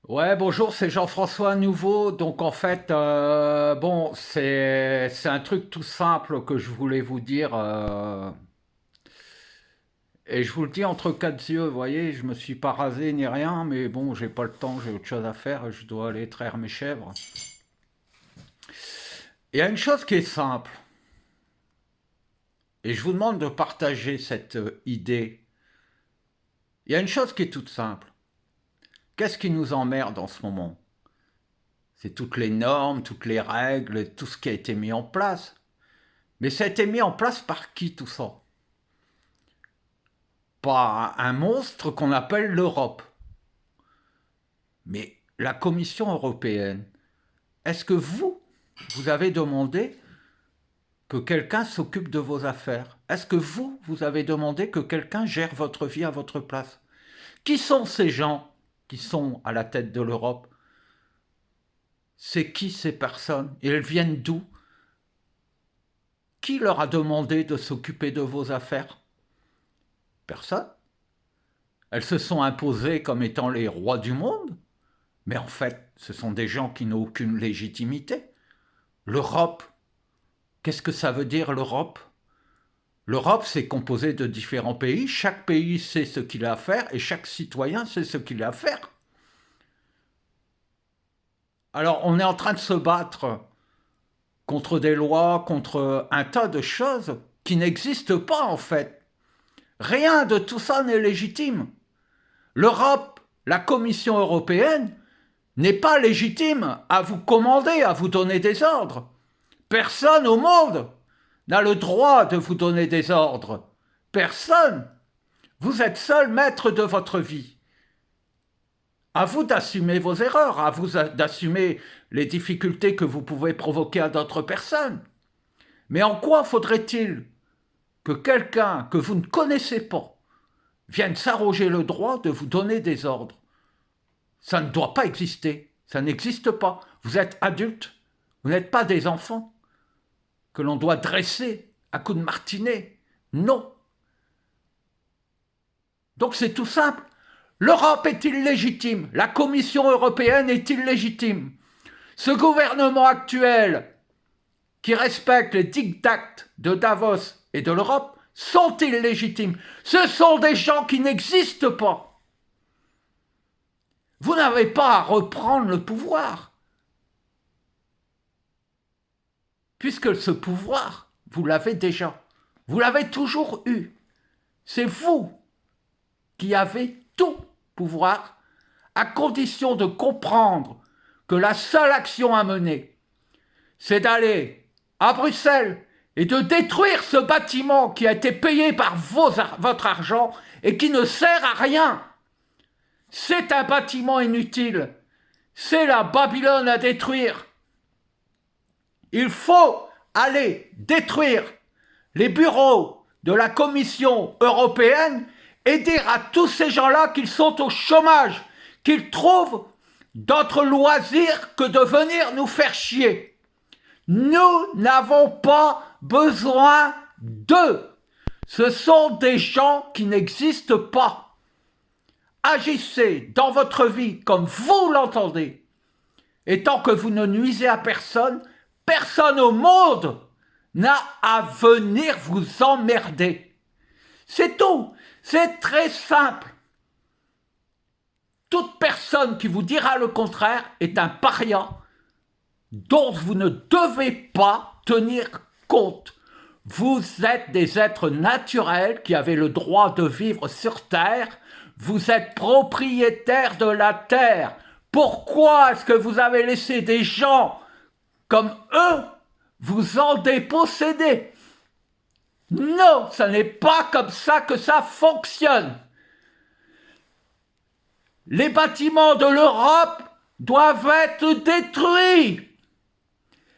Ouais, bonjour, c'est Jean-François à nouveau. Donc en fait, bon, c'est un truc tout simple que je voulais vous dire. Et je vous le dis entre quatre yeux, vous voyez, je me suis pas rasé ni rien, mais bon, j'ai pas le temps, j'ai autre chose à faire, je dois aller traire mes chèvres. Il y a une chose qui est simple, et je vous demande de partager cette idée. Il y a une chose qui est toute simple. Qu'est-ce qui nous emmerde en ce moment? C'est toutes les normes, toutes les règles, tout ce qui a été mis en place. Mais ça a été mis en place par qui tout ça? Pas un monstre qu'on appelle l'Europe, mais la Commission européenne. Est-ce que vous avez demandé que quelqu'un s'occupe de vos affaires? Est-ce que vous avez demandé que quelqu'un gère votre vie à votre place? Qui sont ces gens qui sont à la tête de l'Europe? C'est qui ces personnes? Et elles viennent d'où? Qui leur a demandé de s'occuper de vos affaires? Personne. Elles se sont imposées comme étant les rois du monde. Mais en fait, ce sont des gens qui n'ont aucune légitimité. L'Europe, qu'est-ce que ça veut dire l'Europe? L'Europe, c'est composé de différents pays. Chaque pays sait ce qu'il a à faire et chaque citoyen sait ce qu'il a à faire. Alors, on est en train de se battre contre des lois, contre un tas de choses qui n'existent pas en fait. Rien de tout ça n'est légitime. L'Europe, la Commission européenne, n'est pas légitime à vous commander, à vous donner des ordres. Personne au monde n'a le droit de vous donner des ordres. Personne. Vous êtes seul maître de votre vie. À vous d'assumer vos erreurs, à vous d'assumer les difficultés que vous pouvez provoquer à d'autres personnes. Mais en quoi faudrait-il que quelqu'un que vous ne connaissez pas vienne s'arroger le droit de vous donner des ordres? Ça ne doit pas exister. Ça n'existe pas. Vous êtes adultes. Vous n'êtes pas des enfants que l'on doit dresser à coups de martinet. Non. Donc c'est tout simple. L'Europe est illégitime. La Commission européenne est illégitime. Ce gouvernement actuel, qui respecte les diktats de Davos et de l'Europe, sont illégitimes. Ce sont des gens qui n'existent pas. Vous n'avez pas à reprendre le pouvoir, puisque ce pouvoir, vous l'avez déjà. Vous l'avez toujours eu. C'est vous qui avez tout pouvoir, à condition de comprendre que la seule action à mener, c'est d'aller à Bruxelles et de détruire ce bâtiment qui a été payé par votre argent et qui ne sert à rien. C'est un bâtiment inutile. C'est la Babylone à détruire. Il faut aller détruire les bureaux de la Commission européenne et dire à tous ces gens-là qu'ils sont au chômage, qu'ils trouvent d'autres loisirs que de venir nous faire chier. Nous n'avons pas besoin d'eux. Ce sont des gens qui n'existent pas. Agissez dans votre vie comme vous l'entendez. Et tant que vous ne nuisez à personne, personne au monde n'a à venir vous emmerder. C'est tout. C'est très simple. Toute personne qui vous dira le contraire est un paria dont vous ne devez pas tenir compte. Vous êtes des êtres naturels qui avez le droit de vivre sur Terre. Vous êtes propriétaires de la Terre. Pourquoi est-ce que vous avez laissé des gens comme eux vous en déposséder? Non, ce n'est pas comme ça que ça fonctionne. Les bâtiments de l'Europe doivent être détruits.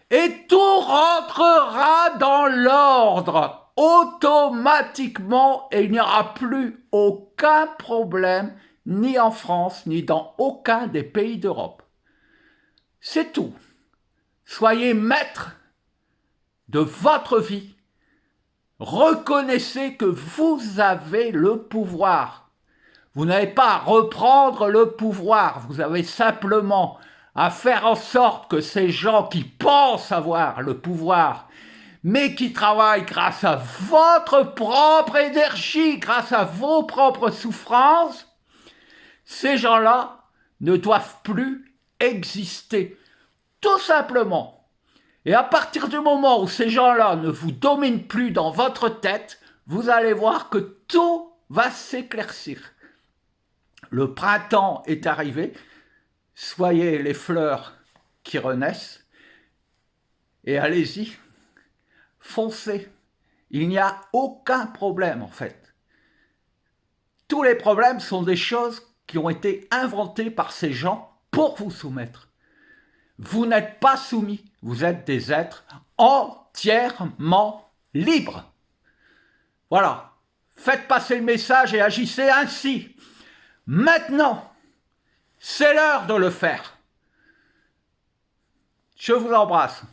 Et tout rentrera dans l'ordre automatiquement et il n'y aura plus aucun problème ni en France ni dans aucun des pays d'Europe. C'est tout. Soyez maître de votre vie. Reconnaissez que vous avez le pouvoir. Vous n'avez pas à reprendre le pouvoir, vous avez simplement à faire en sorte que ces gens qui pensent avoir le pouvoir, mais qui travaillent grâce à votre propre énergie, grâce à vos propres souffrances, ces gens-là ne doivent plus exister. Tout simplement. Et à partir du moment où ces gens-là ne vous dominent plus dans votre tête, vous allez voir que tout va s'éclaircir. Le printemps est arrivé, soyez les fleurs qui renaissent, et allez-y, foncez. Il n'y a aucun problème en fait. Tous les problèmes sont des choses qui ont été inventées par ces gens pour vous soumettre. Vous n'êtes pas soumis, vous êtes des êtres entièrement libres. Voilà, faites passer le message et agissez ainsi. Maintenant, c'est l'heure de le faire. Je vous embrasse.